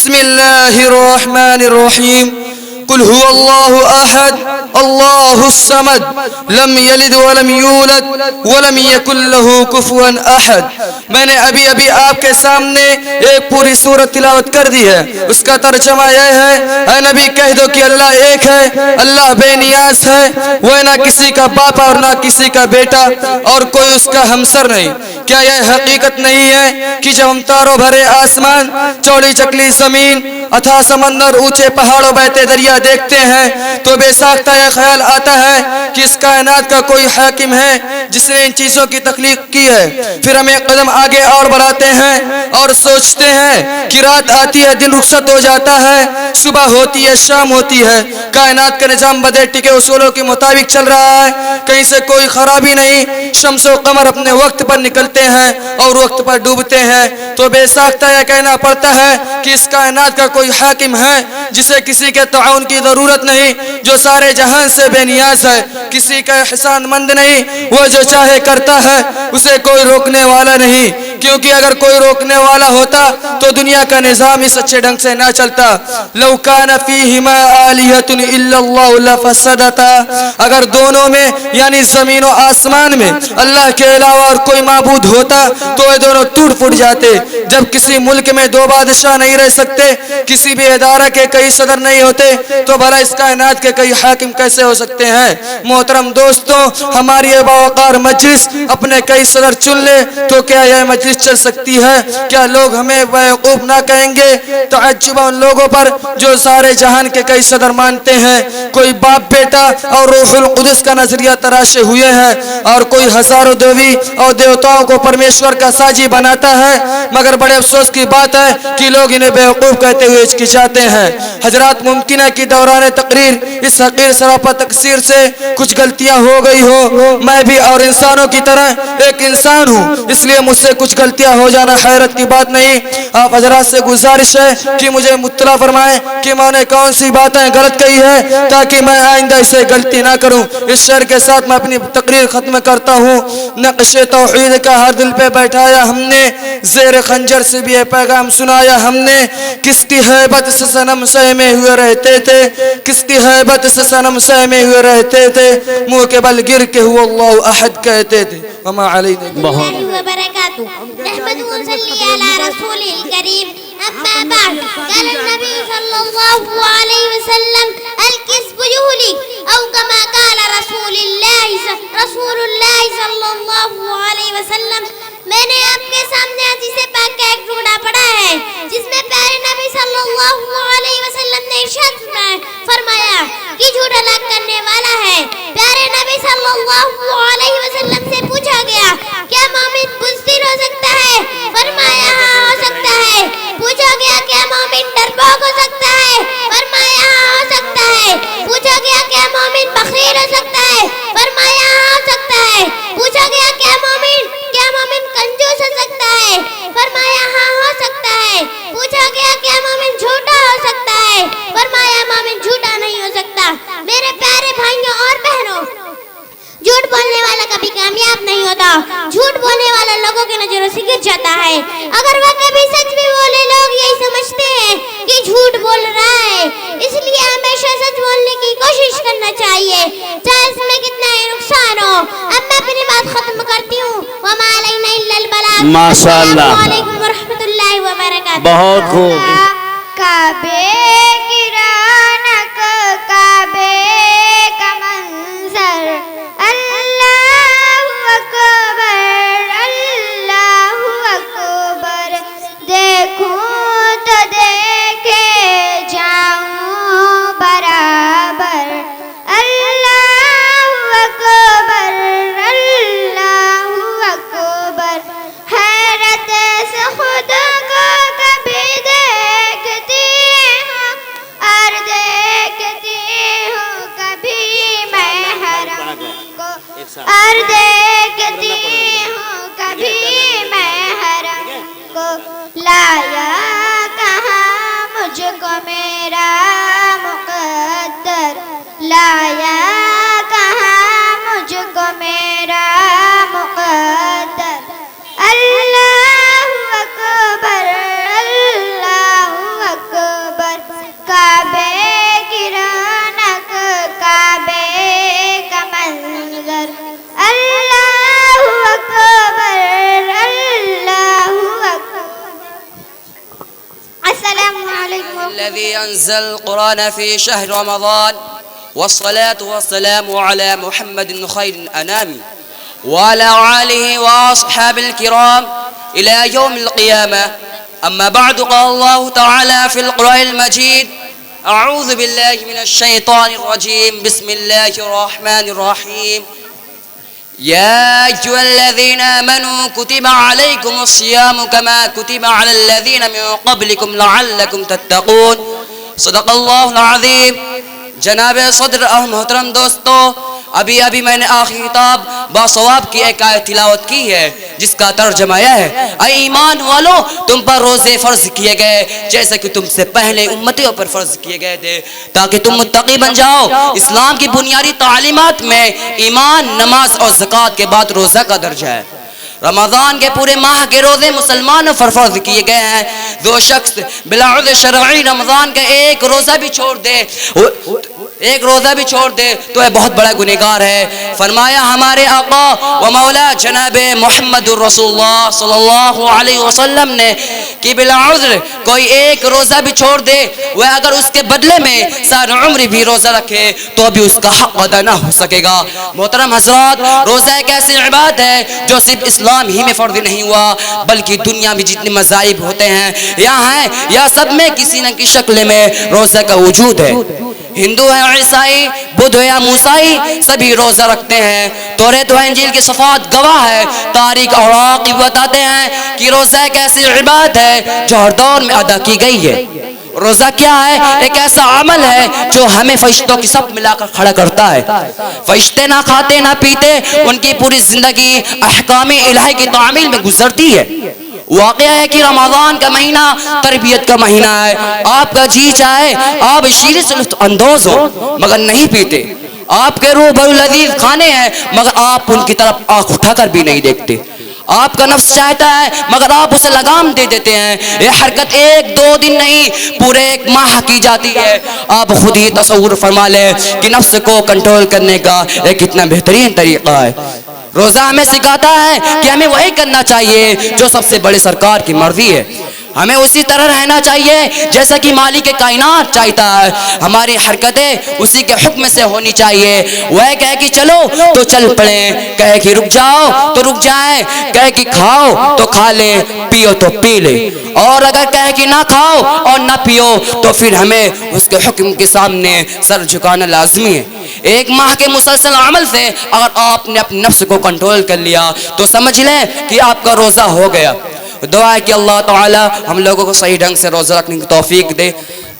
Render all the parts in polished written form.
بسم الله الرحمن الرحيم قل هو الله أحد الله الصمد لم يلد ولم يولد ولم يكن له كفوا أحد. میں نے ابھی آپ کے سامنے ایک پوری سورت تلاوت کر دی ہے. اس کا ترجمہ یہ ہے اے نبی کہہ دو کہ اللہ ایک ہے, اللہ بے نیاز ہے, وہ نہ کسی کا باپ اور نہ کسی کا بیٹا اور کوئی اس کا ہمسر نہیں. کیا یہ حقیقت نہیں ہے کہ جب ہم تاروں بھرے آسمان, چوڑی چکلی زمین, اتھا سمندر, اونچے پہاڑوں, بہتے دریا دیکھتے ہیں تو بے ساختہ یہ خیال آتا ہے کہ اس کائنات کا کوئی حاکم ہے جس نے ان چیزوں کی تخلیق کی ہے. پھر ہم ایک قدم آگے اور بڑھاتے ہیں اور سوچتے ہیں کہ رات آتی ہے, دن رخصت ہو جاتا ہے, صبح ہوتی ہے, شام ہوتی ہے, کائنات کا نظام بدے ٹکے اصولوں کے مطابق چل رہا ہے, کہیں سے کوئی خرابی نہیں. شمس و قمر اپنے وقت پر نکلتے ہیں اور وقت پر ڈوبتے ہیں. تو بے ساختہ یہ کہنا پڑتا ہے کہ اس کائنات کا کوئی حاکم ہے جسے کسی کے تعاون کی ضرورت نہیں, جو سارے جہان سے بے نیاز ہے, کسی کا احسان مند نہیں, وہ جو چاہے کرتا ہے, اسے کوئی روکنے والا نہیں. کیونکہ اگر کوئی روکنے والا ہوتا تو دنیا کا نظام اس اچھے ڈھنگ سے نہ چلتا. لو کان فیہما آلہۃ الا اللہ لفسدتا, اگر دونوں میں یعنی زمین و آسمان میں اللہ کے علاوہ اور کوئی معبود ہوتا تو یہ دونوں ٹوٹ پھوٹ جاتے. جب کسی ملک میں دو بادشاہ نہیں رہ سکتے, کسی بھی ادارہ کے کئی صدر نہیں ہوتے, تو بھلا اس کائنات کے کئی حاکم کیسے ہو سکتے ہیں؟ محترم دوستوں, ہماری یہ باوقار مجلس اپنے کئی صدر چن لے تو کیا یہ مجلس چل سکتی ہے؟ کیا لوگ ہمیں بیوقوف نہ کہیں گے؟ تعجب ان لوگوں پر جو سارے جہان کے کئی صدر مانتے ہیں, کوئی باپ بیٹا اور روح القدس کا نظریہ تراشے ہوئے ہیں, اور کوئی ہزاروں دیوی اور دیوتاؤں کو پرمیشور کا ساجی بناتا ہے. مگر بڑے افسوس کی بات ہے کہ لوگ انہیں بیوقوف کہتے ہوئے ہچکچاتے ہیں. حضرات, ممکن ہے کہ دوران تقریر اس حقیر سراپا تقصیر سے کچھ غلطیاں ہو گئی ہو. میں بھی اور انسانوں کی طرح ایک انسان ہوں, اس لیے مجھ سے کچھ غلطیاں ہو جانا حیرت کی بات نہیں. آپ حضرات سے گزارش ہے کہ مجھے مطلع فرمائیں کہ میں نے کون سی باتیں غلط کہی ہے تاکہ میں آئندہ اسے غلطی نہ کروں. اس شعر کے ساتھ میں اپنی تقریر ختم کرتا ہوں. نقش توحید کا ہر دل پہ بیٹھایا ہم نے, زیر خنجر سے بھی یہ پیغام سنایا ہم نے. کس کی ہیبت سے صنم سہمے ہوئے رہتے تھے, کس کی ہیبت سے صنم سہمے ہوئے رہتے تھے, منہ کے بل گر کے هو اللہ احد کہتے تھے. وما علینا وبرکاتہ. نحمد ونصلی علی رسول الکریم. اما بعد, قال النبی صلی اللہ علیہ وسلم الکذب یہلک, او کما قال رسول اللہ صلی اللہ علیہ وسلم. میں نے آپ کے سامنے حدیث پاک کا ایک ٹکڑا پڑھا ہے جس میں پیارے نبی صلی اللہ علیہ وسلم نے ارشاد فرمایا کہ جھوٹ ہلاک کرنے والا ہے. پیارے نبی صلی اللہ علیہ وسلم سے پوچھا گیا کیا مومن بزدل ہو سکتا ہے؟ فرمایا ہاں ہو سکتا ہے. پوچھا گیا کیا مومن ڈرپوک ہو سکتا ہے؟ فرمایا ہاں ہو سکتا ہے. پوچھا گیا کیا مومن بخیل ہو سکتا ہے؟ فرمایا ہاں ہو سکتا ہے. پوچھا گیا کیا مومن کنجوس ہو سکتا ہے؟ فرمایا ہاں ہو سکتا ہے. پوچھا گیا کیا مومن جھوٹا ہو سکتا ہے؟ فرمایا مومن جھوٹا نہیں ہو سکتا. میرے پیارے بھائیوں اور بہنوں, جھوٹ بولنے والا کبھی کامیاب نہیں ہوتا. جھوٹ بولنے والا لوگوں کی نظروں سے گر جاتا ہے. اگر وہ کبھی سچ بھی بولے, لوگ یہی سمجھتے ہیں کہ جھوٹ بول رہا ہے. اس لیے ہمیشہ سچ بولنے کی کوشش کرنا چاہیے, چاہے اس میں کتنا ہی نقصان ہو. اب میں اپنی بات ختم کرتی ہوں. وما علینا الا البلاغ. ماشاءاللہ, السلام علیکم ورحمۃ اللہ وبرکاتہ. بہت خوب. کعبے کی رونق, کعبے کا منظر, اللہ اکبر, اللہ اکبر. دیکھوں تو دیکھے جاؤں برابر, اللہ اکبر, اللہ اکبر. حیرت سے خود کو کبھی دیکھتی ہوں اور دیکھتی ہوں کبھی میں حرم کو, اور دیکھتی ہوں کبھی میں حرم کو. لایا کہاں مجھ کو میرا مقدر, لایا کہاں مجھ کو میرا مقدر. اللہ اکبر, اللہ اکبر. السلام علیکم. الذي أنزل القرآن في شهر رمضان والصلاة والسلام على محمد خير الأنام وعلى آله وأصحاب الكرام إلى يوم القيامة. أما بعد قال الله تعالى في القرآن المجيد أعوذ بالله من الشيطان الرجيم بسم الله الرحمن الرحيم يا أيها الذين آمنوا كتب عليكم الصيام كما كتب على الذين من قبلكم لعلكم تتقون. صدق اللہ العظیم. جناب صدر اور محترم دوستو، ابھی میں نے آخری خطاب باثواب کی ایک آیت تلاوت کی ہے جس کا ترجمہ یہ ہے: اے ایمان والو، تم پر روزے فرض کیے گئے جیسے کہ تم سے پہلے امتیوں پر فرض کیے گئے تھے تاکہ تم متقی بن جاؤ. اسلام کی بنیادی تعلیمات میں ایمان، نماز اور زکوٰۃ کے بعد روزہ کا درجہ ہے. رمضان کے پورے ماہ کے روزے مسلمانوں پر فرض کیے گئے ہیں. جو شخص بلا عذر شرعی رمضان کا ایک روزہ بھی چھوڑ دے تو یہ بہت بڑا گنہگار ہے. فرمایا ہمارے آقا و مولا جناب محمد رسول اللہ صلی اللہ علیہ وسلم نے کہ بلا عذر کوئی ایک روزہ بھی چھوڑ دے، وہ اگر اس کے بدلے میں ساری عمر بھی روزہ رکھے تو بھی اس کا حق ادا نہ ہو سکے گا. محترم حضرات، روزہ ایک ایسی عبادت ہے جو صرف اسلام ہی میں فرض نہیں ہوا بلکہ دنیا میں جتنے مذاہب ہوتے ہیں یا سب میں کسی نہ کسی شکل میں روزہ کا وجود ہے. ہندو ہے، عیسائی، بدھ ہے یا موسائی، سبھی روزہ رکھتے ہیں. توریت و انجیل کی صفات گواہ ہے. تاریخ اور عقائد بتاتے ہیں کہ روزہ ایک ایسی عبادت ہے جو ہر دور میں ادا کی گئی ہے. روزہ کیا ہے؟ ایک ایسا عمل ہے جو ہمیں فرشتوں کی صف ملا کر کھڑا کرتا ہے. فرشتے نہ کھاتے نہ پیتے، ان کی پوری زندگی احکام الہی کی تعمیل میں گزرتی ہے. واقعہ ہے کہ رمضان کا مہینہ تربیت کا مہینہ ہے. آپ کا جی چاہے آپ شیریں سے لطف اندوز ہو مگر نہیں پیتے. آپ کے روح بھر لذیذ کھانے ہیں مگر آپ ان کی طرف آنکھ اٹھا کر بھی نہیں دیکھتے. آپ کا نفس چاہتا ہے مگر آپ اسے لگام دے دیتے ہیں. یہ حرکت ایک دو دن نہیں پورے ایک ماہ کی جاتی ہے. آپ خود ہی تصور فرما لیں کہ نفس کو کنٹرول کرنے کا ایک کتنا بہترین طریقہ ہے. روزہ ہمیں سکھاتا ہے کہ ہمیں وہی کرنا چاہیے جو سب سے بڑے سرکار کی مرضی ہے. ہمیں اسی طرح رہنا چاہیے جیسا کہ مالک کائنات چاہتا ہے. ہماری حرکتیں اسی کے حکم سے ہونی چاہیے. وہ کہے کہ چلو تو چل پڑیں، کہے کہ رک جاؤ تو رک جائیں، کہے کہ کھاؤ تو کھا لیں، پیو تو پی لیں. اور اگر کہے کہ نہ کھاؤ اور نہ پیو تو پھر ہمیں اس کے حکم کے سامنے سر جھکانا لازمی ہے. ایک ماہ کے مسلسل عمل سے اگر آپ نے اپنے نفس کو کنٹرول کر لیا تو سمجھ لیں کہ آپ کا روزہ ہو گیا. دعا ہے کہ اللہ تعالی ہم لوگوں کو صحیح ڈھنگ سے روزہ رکھنے کی توفیق دے.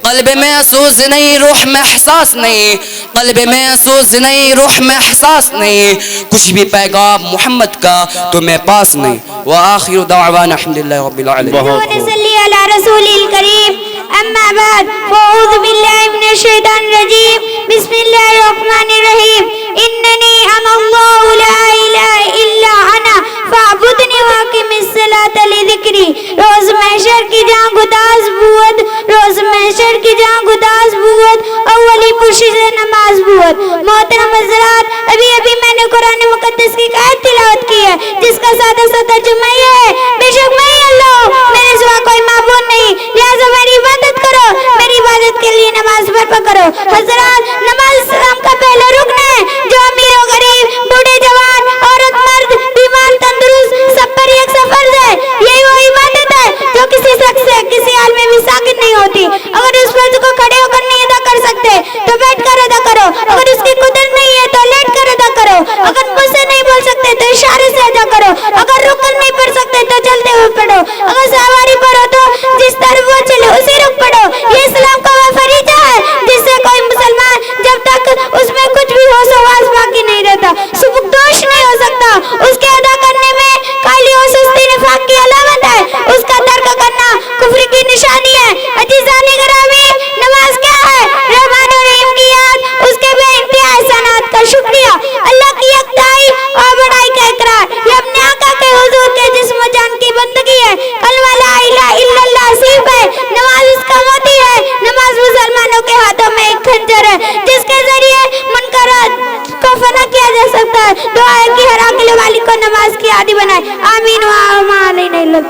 قلب میں افسوس نہیں، روح میں احساس نہیں. قلب میں افسوس نہیں، روح میں احساس نہیں. کچھ بھی پیغام محمد کا تمہیں پاس نہیں. وآخر دعوانا الحمدللہ رب العالمین. صلی علی رسول الکریم. اما بعد فاعوذ باللہ من الشیطان الرجیم. بسم اللہ الرحمن الرحیم. اننی انا اللہ لا الہ الا انا فاعبدنی واقم الصلاۃ لذکری. روز محشر کی جان گداز بود، روز محشر کی جان گداز بود، اولی پرشش نماز بود. محترم حضرات، ابھی میں نے قرآن مقدس کی آیت تلاوت کی ہے جس کا سادہ سا ترجمہ یہ ہے: بے شک میں ہی اللہ ہوں، میرے سوا کوئی معبود نہیں، لہذا میری عبادت کرو، میری عبادت کے لیے نماز برپا کرو. حضرات، نماز اسلام کا پہلا رکن ہے جو امیر و غریب، بوڑھے جوان، عورت مرد، بیمار تندرست سب پر یکساں فرض ہے. یہی وہ عبادت ہے جو کسی شخص سے کسی حال میں بھی ساکت نہیں ہوتی. اگر اس فرض کو کھڑے ہو کر نہیں ادا کر سکتے تو بیٹھ کر ادا کرو. اگر اس کی قدرت نہیں ہے تو لیٹ کر ادا کرو. اگر مجھ سے نہیں بول سکتے تو اشارے سے ادا کرو. اگر رک کر نہیں پڑھ سکتے تو چلتے ہوئے پڑھو. اگر سواری پر ہو تو جس طرف وہ چلے اسی رخ پڑھو. یہ اسلام کا وہ فریضہ ہے جس سے کوئی مسلمان جب تک اس میں کچھ بھی ہو سواس باقی نہیں رہتا سبکدوش نہیں ہو سکتا. اس کے ادا کرنے میں کالی اور سستی نفاق کی علامت ہے. اس کا ترک کرنا کفر کی نشانی ہے. عزیزان گرامی، نماز کیا ہے؟ رحمان الرحیم کی یاد، اس کے بے انتہا احسانات کا شکریہ، اللہ کی یکتائی اور بڑائی کا اقرار. یہ اپنے آقا کے حضور کے جسم و جان کی بندگی ہے. کلمہ لا الہ الا اللہ صرف ہے. نماز اس کا موتی ہے. نماز مسلمانوں کے ہاتھوں میں ایک خنجر ہے جس کے ذریعے منکرات کو فنا کیا جا سکتا ہے. دعا ہے کہ ہر عاقل والی کو نماز کی عادی بنائے. آمین و آمین.